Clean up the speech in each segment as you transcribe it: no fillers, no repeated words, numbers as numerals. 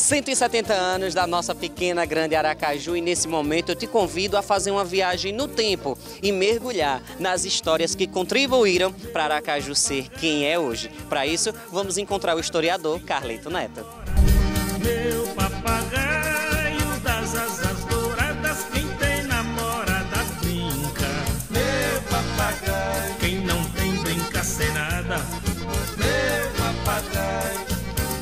170 anos da nossa pequena grande Aracaju, e nesse momento eu te convido a fazer uma viagem no tempo e mergulhar nas histórias que contribuíram para Aracaju ser quem é hoje. Para isso, vamos encontrar o historiador Carlito Neto. Meu papagaio das asas douradas, quem tem namorada brinca. Meu papagaio, quem não tem brinca sem nada. Meu papagaio,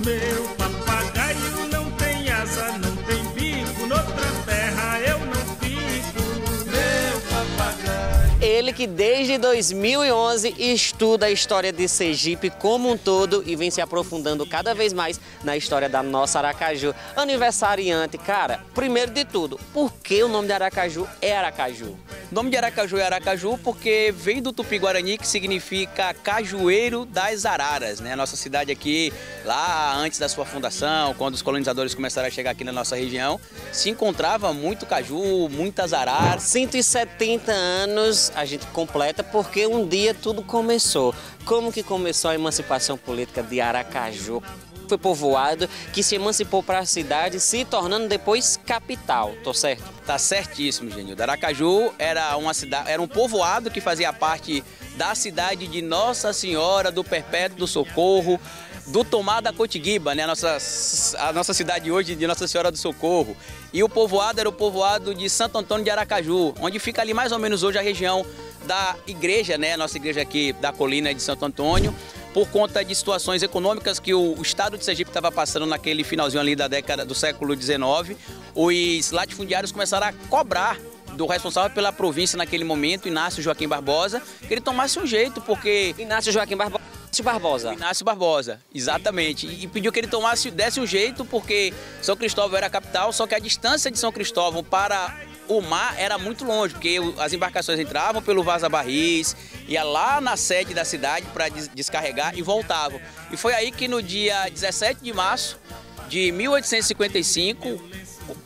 meu papagaio não tem asa, não tem bico, noutra terra eu não fico. Meu papagaio. Ele que desde 2011 estuda a história de Sergipe como um todo e vem se aprofundando cada vez mais na história da nossa Aracaju. Aniversariante, cara, primeiro de tudo, por que o nome de Aracaju é Aracaju? O nome de Aracaju é Aracaju porque vem do Tupi-Guarani, que significa Cajueiro das Araras, né? A nossa cidade aqui, lá antes da sua fundação, quando os colonizadores começaram a chegar aqui na nossa região, se encontrava muito caju, muitas araras. 170 anos a gente completa porque um dia tudo começou. Como que começou a emancipação política de Aracaju? Foi povoado, que se emancipou para a cidade, se tornando depois capital, tô certo? Tá certíssimo, Genildo. Aracaju era uma cidade, era um povoado que fazia parte da cidade de Nossa Senhora do Perpétuo do Socorro, do Tomar da Cotiguiba, né? A nossa cidade hoje de Nossa Senhora do Socorro. E o povoado era o povoado de Santo Antônio de Aracaju, onde fica ali mais ou menos hoje a região da igreja, né? Nossa igreja aqui da colina de Santo Antônio, por conta de situações econômicas que o estado de Sergipe estava passando naquele finalzinho ali da década do século XIX. Os latifundiários começaram a cobrar do responsável pela província naquele momento, Inácio Joaquim Barbosa, que ele tomasse um jeito, porque... Inácio Joaquim Barbosa. Inácio Barbosa, exatamente. E pediu que ele desse um jeito, porque São Cristóvão era a capital, só que a distância de São Cristóvão para o mar era muito longe, porque as embarcações entravam pelo Vaza Barris, ia lá na sede da cidade para descarregar e voltavam. E foi aí que no dia 17 de março de 1855,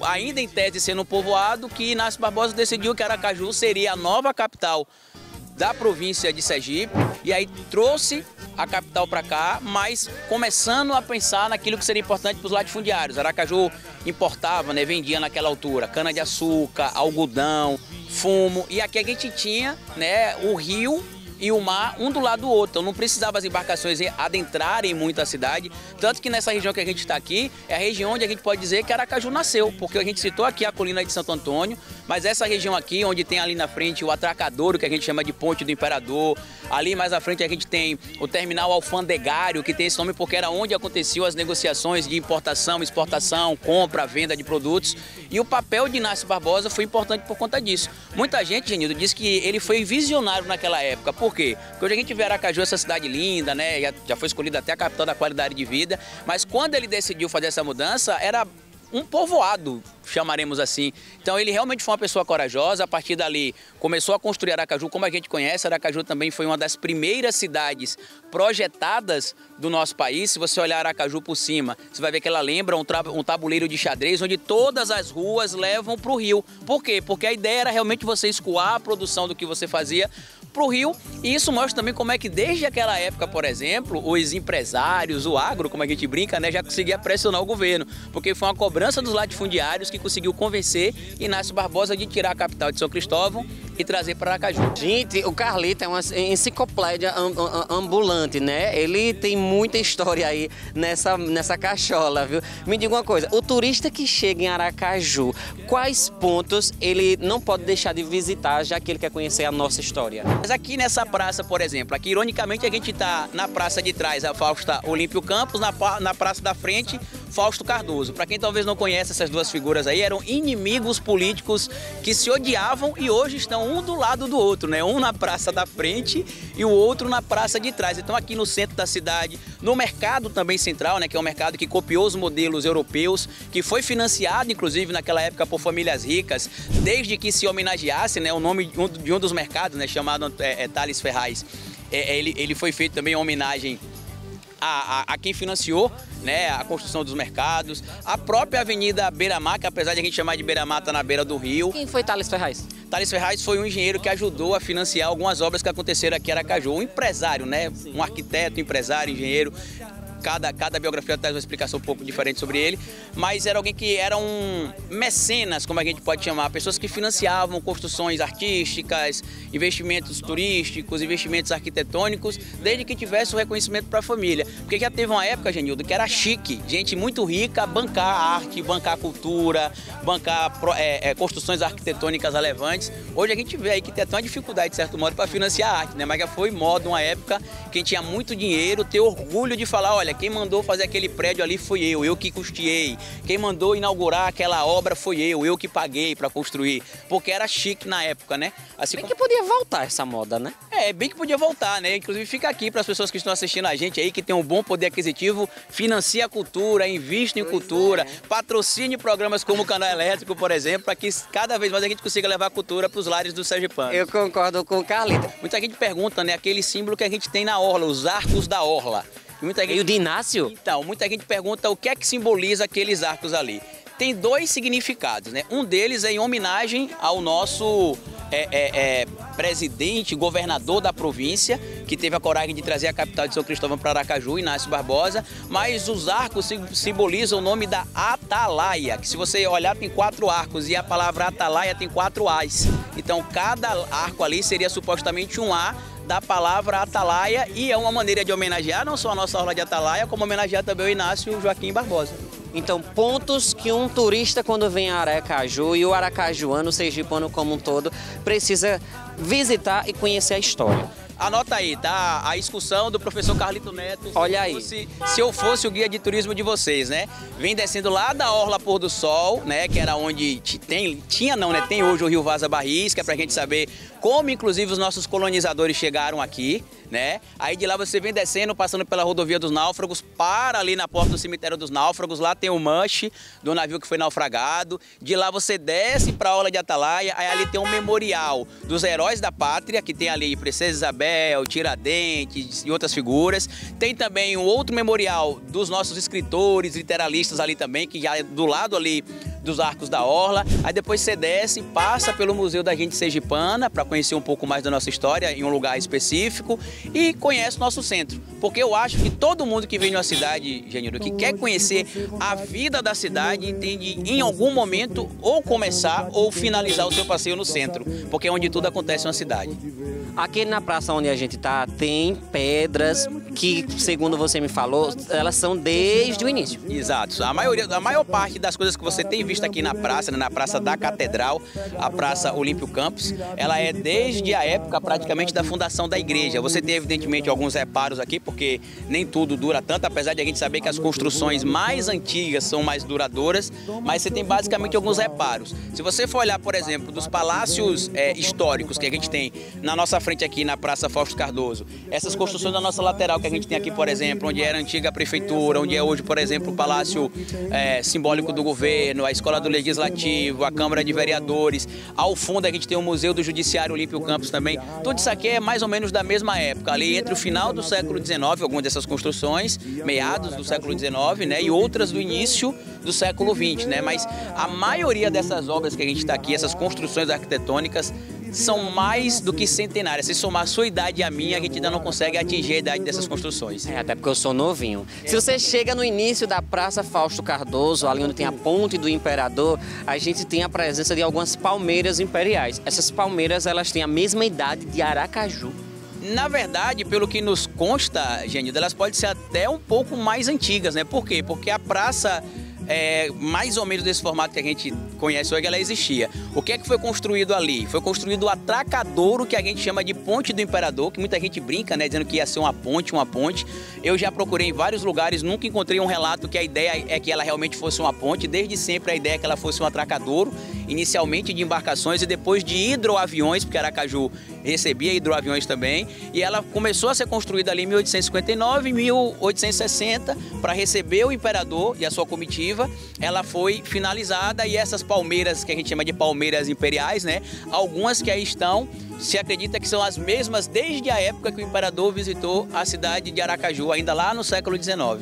ainda em tese sendo um povoado, que Inácio Barbosa decidiu que Aracaju seria a nova capital da província de Sergipe, e aí trouxe a capital para cá, mas começando a pensar naquilo que seria importante para os latifundiários. Aracaju importava, né, vendia naquela altura cana-de-açúcar, algodão, fumo, e aqui a gente tinha, né, o rio e o mar um do lado do outro, então não precisava as embarcações adentrarem muito a cidade, tanto que nessa região que a gente está aqui, é a região onde a gente pode dizer que Aracaju nasceu, porque a gente citou aqui a colina de Santo Antônio, mas essa região aqui, onde tem ali na frente o Atracadouro, que a gente chama de Ponte do Imperador, ali mais à frente a gente tem o terminal alfandegário, que tem esse nome porque era onde aconteciam as negociações de importação, exportação, compra, venda de produtos, e o papel de Inácio Barbosa foi importante por conta disso. Muita gente, Genildo, diz que ele foi visionário naquela época. Por quê? Porque hoje a gente vê Aracaju, essa cidade linda, né? Já foi escolhida até a capital da qualidade de vida, mas quando ele decidiu fazer essa mudança, era um povoado, chamaremos assim. Então ele realmente foi uma pessoa corajosa. A partir dali começou a construir Aracaju como a gente conhece. Aracaju também foi uma das primeiras cidades projetadas do nosso país. Se você olhar Aracaju por cima, você vai ver que ela lembra um tabuleiro de xadrez, onde todas as ruas levam para o rio. Por quê? Porque a ideia era realmente você escoar a produção do que você fazia para o rio, e isso mostra também como é que desde aquela época, por exemplo, os empresários, o agro, como a gente brinca, né, já conseguia pressionar o governo, porque foi uma cobrança dos latifundiários que conseguiu convencer Inácio Barbosa de tirar a capital de São Cristóvão e trazer para Aracaju. Gente, o Carlito é uma enciclopédia ambulante, né? Ele tem muita história aí nessa cachola, viu? Me diga uma coisa, o turista que chega em Aracaju, quais pontos ele não pode deixar de visitar, já que ele quer conhecer a nossa história? Mas aqui nessa praça, por exemplo, aqui ironicamente a gente está na praça de trás, a Fausto Olímpio Campos, na praça da frente, Fausto Cardoso. Para quem talvez não conhece essas duas figuras aí, eram inimigos políticos que se odiavam e hoje estão um do lado do outro, né? Um na praça da frente e o outro na praça de trás. Então aqui no centro da cidade, no mercado também central, né? Que é um mercado que copiou os modelos europeus, que foi financiado inclusive naquela época por famílias ricas, desde que se homenageasse, né, o nome de um dos mercados, né, chamado Thales Ferraz. Ele foi feito também em homenagem a quem financiou, né, a construção dos mercados, a própria Avenida Beira-Mar, que apesar de a gente chamar de Beira-Mar, está na beira do rio. Quem foi Thales Ferraz? Thales Ferraz foi um engenheiro que ajudou a financiar algumas obras que aconteceram aqui em Aracaju, um empresário, né, um arquiteto, empresário, engenheiro. cada biografia traz uma explicação um pouco diferente sobre ele, mas era alguém que era um mecenas, como a gente pode chamar, pessoas que financiavam construções artísticas, investimentos turísticos, investimentos arquitetônicos, desde que tivesse o reconhecimento para a família. Porque já teve uma época, Genildo, que era chique, gente muito rica bancar arte, bancar cultura, bancar construções arquitetônicas relevantes. Hoje a gente vê aí que tem até uma dificuldade, de certo modo, para financiar a arte, né? Mas já foi moda uma época que a gente tinha muito dinheiro, ter orgulho de falar, olha, quem mandou fazer aquele prédio ali foi eu que custeei. Quem mandou inaugurar aquela obra foi eu que paguei para construir. Porque era chique na época, né? Assim Bem que podia voltar essa moda, né? Bem que podia voltar, né? Inclusive fica aqui para as pessoas que estão assistindo a gente aí, que tem um bom poder aquisitivo, financia a cultura, invista em cultura, patrocine programas como o Canal Elétrico, por exemplo, para que cada vez mais a gente consiga levar a cultura para os lares do sergipano. Eu concordo com o Carlito. Muita gente pergunta, né, aquele símbolo que a gente tem na orla, os arcos da orla. E o de Inácio? Então, muita gente pergunta o que é que simboliza aqueles arcos ali. Tem dois significados, né? Um deles é em homenagem ao nosso presidente, governador da província, que teve a coragem de trazer a capital de São Cristóvão para Aracaju, Inácio Barbosa, mas os arcos simbolizam o nome da Atalaia, que se você olhar tem 4 arcos e a palavra Atalaia tem 4 As. Então cada arco ali seria supostamente um A da palavra Atalaia e é uma maneira de homenagear não só a nossa orla de Atalaia, como homenagear também o Inácio Joaquim Barbosa. Então, pontos que um turista, quando vem a Aracaju, e o aracajuano, o sergipano como um todo, precisa visitar e conhecer a história. Anota aí, tá? A excursão do professor Carlito Neto. Olha aí. Se eu fosse o guia de turismo de vocês, né? Vem descendo lá da Orla Pôr do Sol, né? Que era onde tem hoje o Rio Vaza Barris, que é pra gente saber como, inclusive, os nossos colonizadores chegaram aqui, né? Aí de lá você vem descendo, passando pela rodovia dos náufragos, para ali na porta do cemitério dos náufragos, lá tem o manche do navio que foi naufragado. De lá você desce para a Orla de Atalaia, aí ali tem um memorial dos heróis da pátria, que tem ali Princesa Isabel, Tiradentes e outras figuras. Tem também um outro memorial dos nossos escritores, literalistas ali também, que já é do lado ali dos arcos da Orla. Aí depois você desce, passa pelo Museu da Gente Sergipana, para conhecer um pouco mais da nossa história em um lugar específico e conhece o nosso centro. Porque eu acho que todo mundo que vem de uma cidade, Genildo, que quer conhecer a vida da cidade, entende em algum momento ou começar ou finalizar o seu passeio no centro, porque é onde tudo acontece na cidade. Aqui na praça onde a gente tá, tem pedras que, segundo você me falou, elas são desde o início. Exato. A maior parte das coisas que você tem visto aqui na praça, né, na Praça da Catedral, a Praça Olímpio Campos, ela é desde a época praticamente da fundação da igreja. Você tem evidentemente alguns reparos aqui, porque nem tudo dura tanto, apesar de a gente saber que as construções mais antigas são mais duradouras, mas você tem basicamente alguns reparos. Se você for olhar, por exemplo, dos palácios históricos que a gente tem na nossa frente aqui na Praça Fausto Cardoso, essas construções da nossa lateral que a gente tem aqui, por exemplo, onde era a antiga prefeitura, onde é hoje, por exemplo, o Palácio Simbólico do Governo, a Escola do Legislativo, a Câmara de Vereadores, ao fundo a gente tem o Museu do Judiciário Olímpio Campos também. Tudo isso aqui é mais ou menos da mesma época, ali entre o final do século XIX, algumas dessas construções, meados do século XIX, né, e outras do início do século XX, né, mas a maioria dessas obras que a gente está aqui, essas construções arquitetônicas, são mais do que centenárias. Se somar a sua idade e a minha, a gente ainda não consegue atingir a idade dessas construções. Até porque eu sou novinho. Se você chega no início da Praça Fausto Cardoso, ali onde tem a Ponte do Imperador, a gente tem a presença de algumas palmeiras imperiais. Essas palmeiras, elas têm a mesma idade de Aracaju. Na verdade, pelo que nos consta, Genildo, elas podem ser até um pouco mais antigas, né? Por quê? Porque a praça, mais ou menos desse formato que a gente conhece hoje, ela existia. O que é que foi construído ali? Foi construído o atracadouro, que a gente chama de Ponte do Imperador, que muita gente brinca, né, dizendo que ia ser uma ponte. Eu já procurei em vários lugares, nunca encontrei um relato que a ideia é que ela realmente fosse uma ponte. Desde sempre a ideia é que ela fosse um atracadouro, inicialmente de embarcações e depois de hidroaviões, porque Aracaju recebia hidroaviões também, e ela começou a ser construída ali em 1859 e 1860 para receber o imperador e a sua comitiva. Ela foi finalizada e essas palmeiras, que a gente chama de palmeiras imperiais, né? Algumas que aí estão, se acredita que são as mesmas desde a época que o imperador visitou a cidade de Aracaju, ainda lá no século XIX.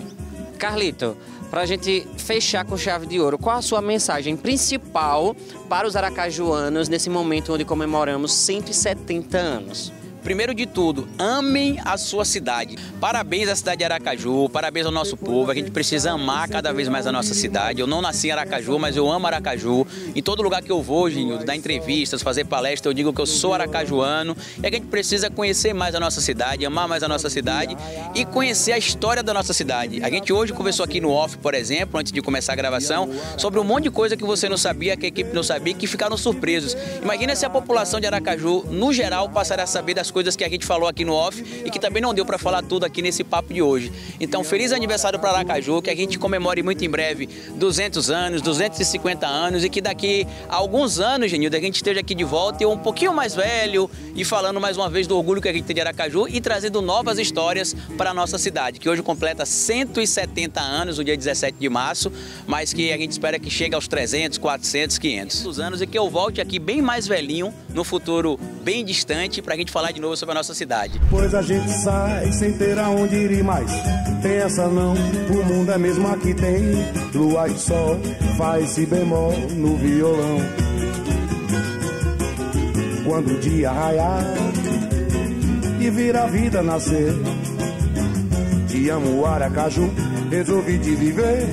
Carlito, para a gente fechar com chave de ouro, qual a sua mensagem principal para os aracajuanos nesse momento onde comemoramos 170 anos? primeiro de tudo, amem a sua cidade. Parabéns à cidade de Aracaju, parabéns ao nosso povo. A gente precisa amar cada vez mais a nossa cidade. Eu não nasci em Aracaju, mas eu amo Aracaju. Em todo lugar que eu vou, Genildo, dar entrevistas, fazer palestra, eu digo que eu sou aracajuano. E a gente precisa conhecer mais a nossa cidade, amar mais a nossa cidade e conhecer a história da nossa cidade. A gente hoje conversou aqui no off, por exemplo, antes de começar a gravação, sobre um monte de coisa que você não sabia, que a equipe não sabia, que ficaram surpresos. Imagina se a população de Aracaju, no geral, passar a saber das coisas que a gente falou aqui no off e que também não deu para falar tudo aqui nesse papo de hoje. Então, feliz aniversário para Aracaju, que a gente comemore muito em breve 200 anos, 250 anos e que daqui a alguns anos, Genildo, a gente esteja aqui de volta e um pouquinho mais velho e falando mais uma vez do orgulho que a gente tem de Aracaju e trazendo novas histórias para a nossa cidade, que hoje completa 170 anos, no dia 17 de março, mas que a gente espera que chegue aos 300, 400, 500 anos e que eu volte aqui bem mais velhinho, no futuro bem distante, para a gente falar de novo sobre a nossa cidade. Pois a gente sai sem ter aonde ir mais. Pensa não, o mundo é mesmo aqui, tem lua e sol, faz si bemol no violão. Quando o dia raiar e vir a vida nascer, te amo Aracaju, resolvi te viver.